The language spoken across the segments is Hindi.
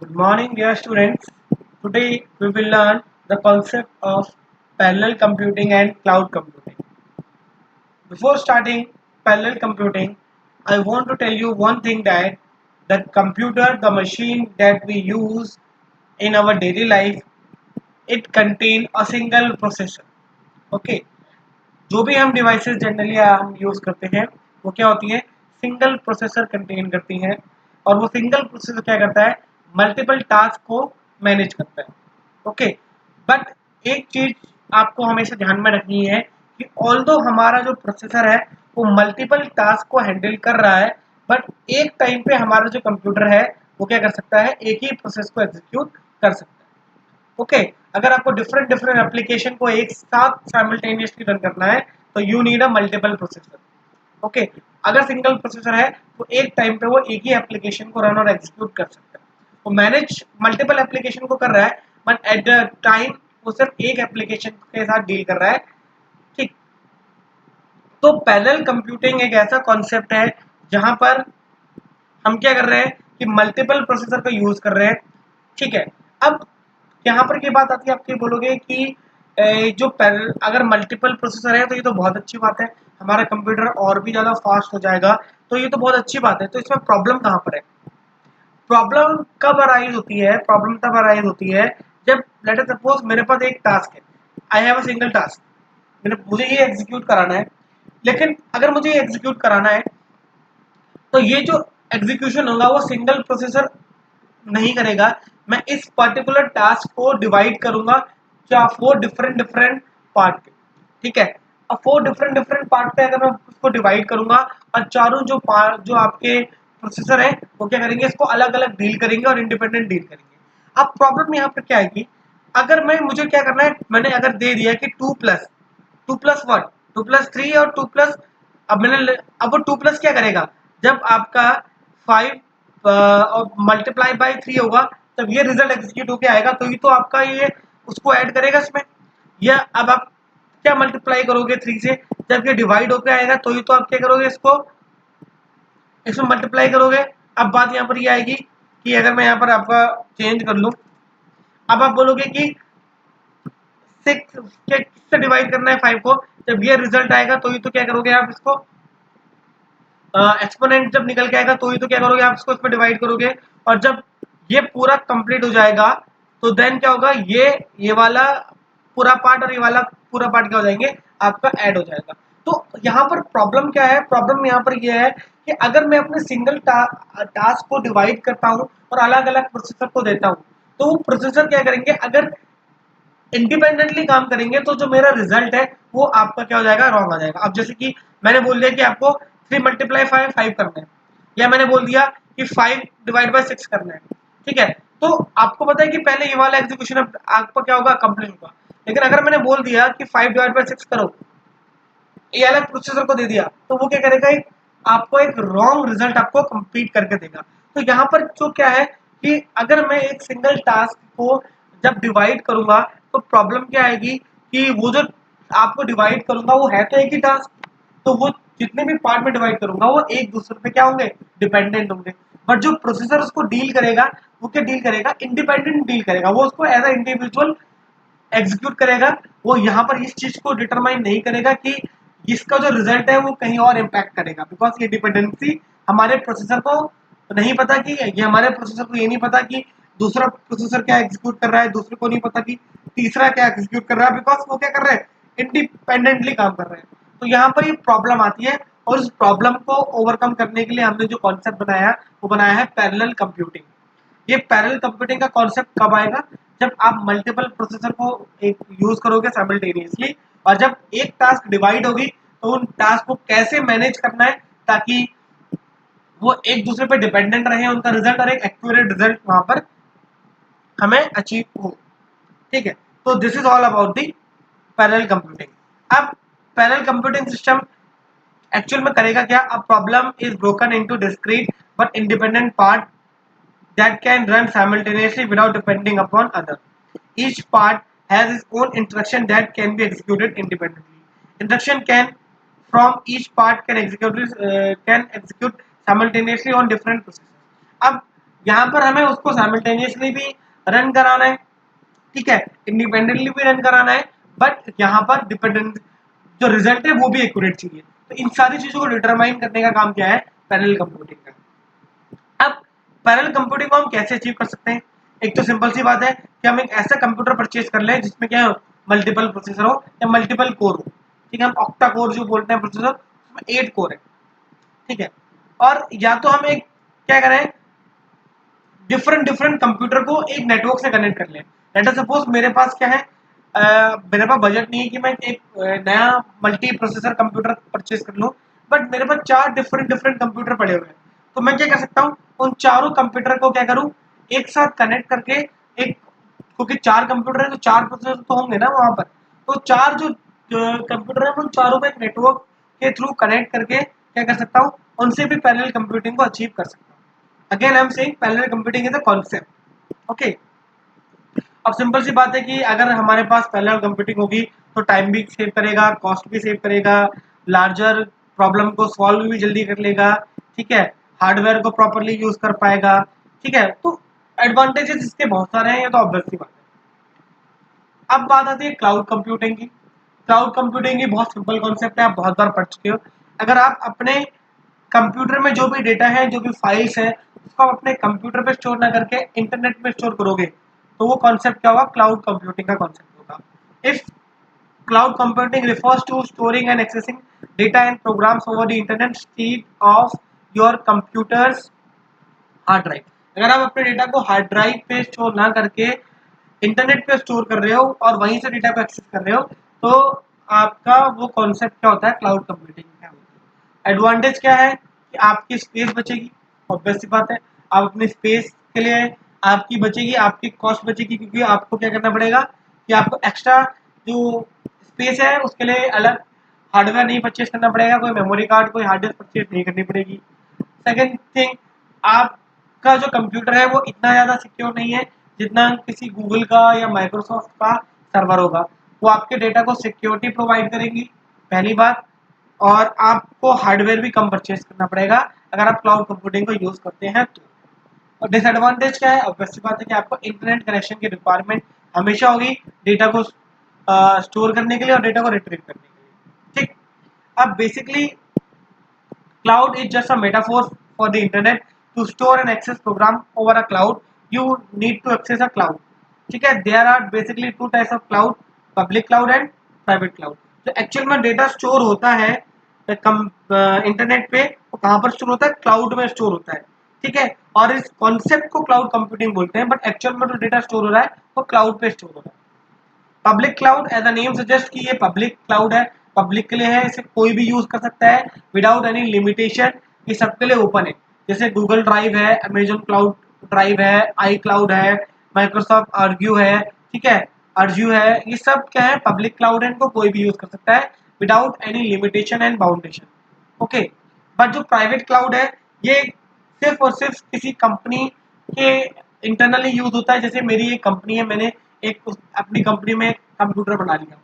Good morning, dear students. Today we will learn the concept of parallel computing and cloud computing. Before starting parallel computing, I want to tell you one thing that the computer, the machine that we use in our daily life, it contain a single processor. Okay, जो भी हम डिवाइसेस जनरली हम यूज करते हैं वो क्या होती है, सिंगल प्रोसेसर कंटेन करती हैं। और वो सिंगल प्रोसेसर क्या करता है, मल्टीपल टास्क को मैनेज करता है। ओके, बट एक चीज आपको हमेशा ध्यान में रखनी है कि ऑल्दो हमारा जो प्रोसेसर है वो मल्टीपल टास्क को हैंडल कर रहा है, बट एक टाइम पे हमारा जो कंप्यूटर है वो क्या कर सकता है, एक ही प्रोसेस को एग्जीक्यूट कर सकता है। ओके, अगर आपको डिफरेंट डिफरेंट एप्लीकेशन को एक साथ साइमल्टेनियसली रन करना है तो you need a multiple processor. Okay, अगर सिंगल प्रोसेसर है तो एक टाइम पे वो एक ही एप्लीकेशन को रन और एग्जीक्यूट कर सकता है। वो मैनेज मल्टीपल एप्लीकेशन को कर रहा है, बट एट द टाइम वो सिर्फ एक एप्लीकेशन के साथ डील कर रहा है। ठीक, तो पैरेलल कंप्यूटिंग एक ऐसा कॉन्सेप्ट है जहां पर हम क्या कर रहे हैं कि मल्टीपल प्रोसेसर का यूज कर रहे हैं। ठीक है, अब यहाँ पर क्या बात आती है, आप ये बोलोगे कि जो अगर मल्टीपल प्रोसेसर है तो ये तो बहुत अच्छी बात है, हमारा कंप्यूटर और भी ज़्यादा फास्ट हो जाएगा, तो ये तो बहुत अच्छी बात है। तो इसमें प्रॉब्लम कहाँ पर है? प्रॉब्लम कब अराइज होती है? प्रॉब्लम तब अराइज होती है जब लेट अस सपोज मेरे पास एक टास्क है, I have a single task, मुझे ये एग्जीक्यूट कराना है। लेकिन अगर मुझे ये एग्जीक्यूट कराना है तो ये जो एग्जीक्यूशन होगा वो सिंगल प्रोसेसर नहीं करेगा। मैं इस पर्टिकुलर टास्क को डिवाइड करूंगा फोर डिफरेंट डिफरेंट पार्ट पे। ठीक है, अब फोर डिफरेंट डिफरेंट पार्ट पे अगर मैं उसको डिवाइड करूंगा और चारों जो जो आपके प्रोसेसर है वो क्या करेंगे, इसको अलग अलग डील करेंगे और इंडिपेंडेंट डील करेंगे। अब प्रॉब्लम यहाँ पर क्या आएगी, अगर मुझे क्या करना है, मैंने अगर दे दिया कि two plus one, two plus three और टू प्लस, अब वो टू प्लस क्या करेगा, जब आपका फाइव और मल्टीप्लाई बाई थ्री होगा तब ये रिजल्ट एग्जीक्यूट होके आएगा, तो ये तो आपका ये उसको ऐड करेगा इसमें। या अब आप क्या मल्टीप्लाई करोगे थ्री से, जब ये डिवाइड होके आएगा तो ये तो आप क्या करोगे, इसको इसमें मल्टीप्लाई करोगे। अब बात यहाँ पर ये आएगी कि अगर मैं यहाँ पर आपका चेंज कर लूँ, अब आप बोलोगे कि सिक्स से डिवाइड करना है फाइव को, जब ये रिजल्ट आएगा तो ये तो क्या करोगे आप इसको, एक्सपोनेंट जब निकल के आएगा तो ही तो क्या करोगे आप इसको इसमें डिवाइड करोगे। और जब ये पूरा कंप्लीट हो जाएगा तो देन क्या होगा, ये वाला पूरा पार्ट और ये वाला पूरा पार्ट क्या हो जाएंगे, आपका ऐड हो जाएगा। तो यहाँ पर प्रॉब्लम क्या है, प्रॉब्लम यहाँ पर ये है कि अगर मैं अपने सिंगल टास्क को डिवाइड करता हूँ और अलग अलग प्रोसेसर को देता हूँ, तो वो प्रोसेसर क्या करेंगे, अगर इंडिपेंडेंटली काम करेंगे तो जो मेरा रिजल्ट है वो आपका क्या हो जाएगा, रॉन्ग आ जाएगा। अब जैसे कि मैंने बोल दिया कि आपको थ्री मल्टीप्लाई फाइव फाइव करना है, या मैंने बोल दिया कि फाइव डिवाइड बाई सिक्स करना है। ठीक है, तो आपको पता है कि पहले ये वाला एग्जीक्यूशन आपका क्या होगा, कंप्लीट होगा। लेकिन अगर मैंने बोल दिया कि फाइव डिवाइड बाई सिक्स करो, ये अलग प्रोसेसर को दे दिया, तो वो क्या करेगा, आपको एक रॉन्ग रिजल्ट आपको कंप्लीट करके देगा। तो यहाँ पर जो क्या है कि अगर मैं एक सिंगल टास्क को जब डिवाइड करूंगा तो प्रॉब्लम क्या आएगी कि वो जो आपको डिवाइड करूंगा वो है तो एक ही टास्क, तो वो जितने भी पार्ट में डिवाइड करूंगा वो एक दूसरे पे क्या होंगे, डिपेंडेंट होंगे। बट जो प्रोसेसर उसको डील करेगा वो क्या डील करेगा, इंडिपेंडेंट डील करेगा, वो उसको एज अ इंडिविजुअल एग्जीक्यूट करेगा। वो यहाँ पर इस चीज को डिटरमाइन नहीं करेगा कि इसका जो रिजल्ट है वो कहीं और इम्पैक्ट करेगा, बिकॉज ये डिपेंडेंसी हमारे प्रोसेसर को नहीं पता कि ये हमारे प्रोसेसर को ये नहीं पता कि दूसरा प्रोसेसर क्या एग्जीक्यूट कर रहा है, दूसरे को नहीं पता कि तीसरा क्या एग्जीक्यूट कर रहा है, बिकॉज वो क्या कर रहे हैं, इंडिपेंडेंटली काम कर रहे हैं। तो यहाँ पर ये प्रॉब्लम आती है, और उस प्रॉब्लम को ओवरकम करने के लिए हमने जो कॉन्सेप्ट बनाया वो बनाया है पैरेलल कंप्यूटिंग। ये पैरेलल कंप्यूटिंग का कॉन्सेप्ट कब आएगा, जब आप मल्टीपल प्रोसेसर को एक यूज करोगे साइमल्टेनियसली, और जब एक टास्क डिवाइड होगी तो उन टास्क को कैसे मैनेज करना है ताकि वो एक दूसरे पे डिपेंडेंट रहे उनका रिजल्ट, और एक एक्यूरेट रिजल्ट वहां पर हमें अचीव हो। ठीक है, तो this is all about the parallel computing. अब पैरेलल कंप्यूटिंग सिस्टम एक्चुअल में करेगा क्या, a problem is broken into discrete but independent part that can run simultaneously without depending upon other. Each part has its own instruction that can be executed independently. Instruction can from each part can execute simultaneously on different processes. अब यहाँ पर हमें उसको साइमल्टेनियसली भी रन कराना है, ठीक है, इंडिपेंडेंटली भी रन कराना है, बट यहाँ पर डिपेंडेंट जो रिजल्ट है वो भी एक्यूरेट चाहिए। तो इन सारी चीजों को डिटरमाइन करने का काम क्या है, पैरेलल कंप्यूटिंग का। अब पैरेलल कंप्यूटिंग को हम कैसे अचीव कर सकते हैं? एक तो सिंपल सी बात है कि हम एक ऐसा कंप्यूटर परचेज कर लें जिसमें क्या हो, मल्टीपल प्रोसेसर हो या मल्टीपल कोर हो, ठीक है, हम ऑक्टा कोर जो बोलते हैं प्रोसेसर, उसमें 8 कोर है, ठीक है। और या तो हम एक क्या करें, डिफरेंट डिफरेंट कंप्यूटर को एक नेटवर्क से कनेक्ट कर लें। लेट अस सपोज मेरे पास क्या है, मेरे पास बजट नहीं है कि मैं एक नया मल्टी प्रोसेसर कंप्यूटर परचेज कर लूं, बट मेरे पास 4 डिफरेंट डिफरेंट कंप्यूटर पड़े हुए हैं। तो मैं क्या कर सकता हूँ, उन चारों कंप्यूटर को क्या करूँ, एक साथ कनेक्ट करके एक, क्योंकि 4 कंप्यूटर है तो 4 प्रोसेसर तो होंगे ना वहां पर, तो 4 जो कंप्यूटर है उन चारों को एक नेटवर्क के थ्रू कनेक्ट करके क्या कर सकता हूँ, उनसे भी पैरेलल कंप्यूटिंग को अचीव कर सकता हूँ। Again, I'm saying parallel computing is a concept. Okay. अब सिंपल सी बात है कि अगर हमारे पास पैरेलल कंप्यूटिंग होगी तो टाइम भी सेव करेगा, कॉस्ट भी सेव करेगा, लार्जर प्रॉब्लम को सॉल्व भी जल्दी कर लेगा, ठीक है, हार्डवेयर को प्रॉपरली यूज कर पाएगा, ठीक है। तो एडवांटेजेस इसके बहुत सारे हैं, ये तो ऑब्वियस सी बात है। अब बात आती है क्लाउड कंप्यूटिंग की। क्लाउड कंप्यूटिंग की बहुत सिंपल कॉन्सेप्ट है, आप बहुत बार पढ़ चुके हो। अगर आप अपने कंप्यूटर में जो भी डेटा है, जो भी फाइल्स है, उसको आप अपने कंप्यूटर पे स्टोर ना करके इंटरनेट पे स्टोर करोगे, तो वो कॉन्सेप्ट क्या होगा, क्लाउड कंप्यूटिंग का कॉन्सेप्ट होगा। If cloud computing refers to storing and accessing data and programs over the internet instead of your computer's hard drive। अगर आप अपने डेटा को हार्ड ड्राइव पे स्टोर ना करके इंटरनेट पे स्टोर कर रहे हो और वहीं से डेटा को एक्सेस कर रहे हो, तो आपका वो कॉन्सेप्ट क्या होता है, क्लाउड कंप्यूटिंग क्या होता है। एडवांटेज क्या है कि आपकी स्पेस बचेगी, ऑब्वियस सी बात है, आप अपनी स्पेस के लिए आपकी बचेगी, आपकी कॉस्ट बचेगी, क्योंकि आपको क्या करना पड़ेगा कि आपको एक्स्ट्रा जो स्पेस है उसके लिए अलग हार्डवेयर नहीं परचेज करना पड़ेगा, कोई मेमोरी कार्ड, कोई हार्ड डिस्क परचेज नहीं करनी पड़ेगी। सेकेंड थिंग, आपका जो कंप्यूटर है वो इतना ज़्यादा सिक्योर नहीं है जितना किसी गूगल का या माइक्रोसॉफ्ट का सर्वर होगा। वो आपके डेटा को सिक्योरिटी प्रोवाइड करेंगी, पहली बात, और आपको हार्डवेयर भी कम परचेज करना पड़ेगा अगर आप क्लाउड कंप्यूटिंग को यूज़ करते हैं तो। और डिसएडवांटेज क्या है, ऑब्वियस सी बात है कि आपको इंटरनेट कनेक्शन की रिक्वायरमेंट हमेशा होगी डेटा को स्टोर करने के लिए और डेटा को रिट्रीव करने के लिए, ठीक। अब basically cloud is just a metaphor for the internet to store and access program over a cloud। You need to access a cloud, ठीक है। there are basically two types of cloud, public cloud and private cloud। जो एक्चुअल में डेटा स्टोर होता है इंटरनेट पे, वो कहाँ पर स्टोर होता है, क्लाउड में स्टोर होता है, ठीक है। और इस कॉन्सेप्ट को क्लाउड कंप्यूटिंग बोलते हैं, बट एक्चुअल में जो डेटा स्टोर हो रहा है वो क्लाउड पे स्टोर हो रहा है। Public cloud as a name suggest कि ये पब्लिक क्लाउड है, पब्लिक के लिए है, इसे कोई भी यूज कर सकता है विदाउट एनी लिमिटेशन, ये सबके लिए ओपन है। जैसे गूगल ड्राइव है, अमेजन क्लाउड ड्राइव है, आई क्लाउड है, माइक्रोसॉफ्ट अर्ज्यू है, ठीक है, अर्ज्यू है, ये सब क्या है, पब्लिक क्लाउड है, इनको कोई भी यूज कर सकता है without any limitation and boundation, okay. But जो प्राइवेट क्लाउड है, ये सिर्फ और सिर्फ किसी कंपनी के इंटरनली यूज होता है। जैसे मेरी एक कंपनी है, मैंने अपनी कंपनी में कंप्यूटर बना लिया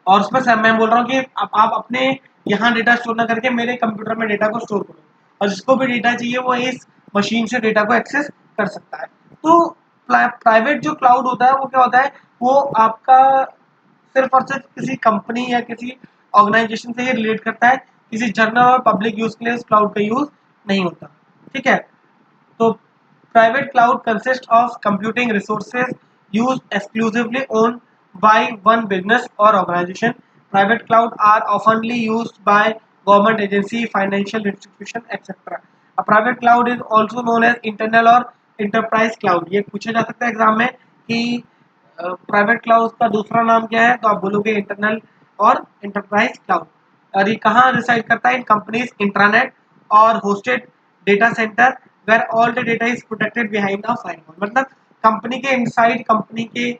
और उसमें सर मैं बोल रहा हूँ कि आप अपने यहाँ डेटा स्टोर ना करके मेरे कंप्यूटर में डेटा को स्टोर करो, और जिसको भी डेटा चाहिए वो इस मशीन से डेटा को एक्सेस कर सकता है। तो प्राइवेट जो क्लाउड होता है वो क्या होता है, वो आपका सिर्फ और सिर्फ किसी कंपनी या किसी ऑर्गेनाइजेशन से ही रिलेट करता है, किसी जनरल और पब्लिक यूज के लिए उस क्लाउड का यूज नहीं होता, ठीक है। तो private cloud consists of computing resources used exclusively owned by one business or organization। Private cloud are oftenly used by government agency, financial institution, etc। A private cloud is also known as internal or enterprise cloud। ये पूछा जा सकता है एग्जाम में कि प्राइवेट क्लाउड का दूसरा नाम क्या है, तो आप बोलोगे इंटरनल और एंटरप्राइज क्लाउड। और ये कहाँ रिसाइड करता है, इन कंपनीज इंट्रानेट और hosted data centre where all the data is protected behind a firewall. मतलब कंपनी के इनसाइड, कंपनी के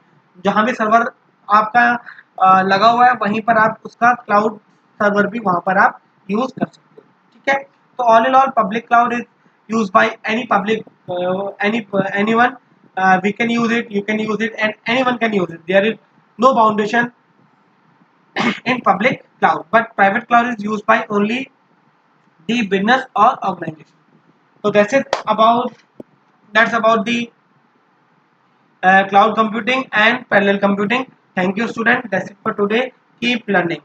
जहाँ भी सर्वर आपका लगा हुआ है वहीं पर आप उसका क्लाउड सर्वर भी वहाँ पर आप यूज कर सकते हो, ठीक है। तो all in all public cloud is use by any public anyone, we can use it, you can use it, and anyone can use it। There is no foundation in public cloud, but private cloud is used by only the business or organization। So that's it about that's about the cloud computing and parallel computing. Thank you, student. That's it for today. Keep learning.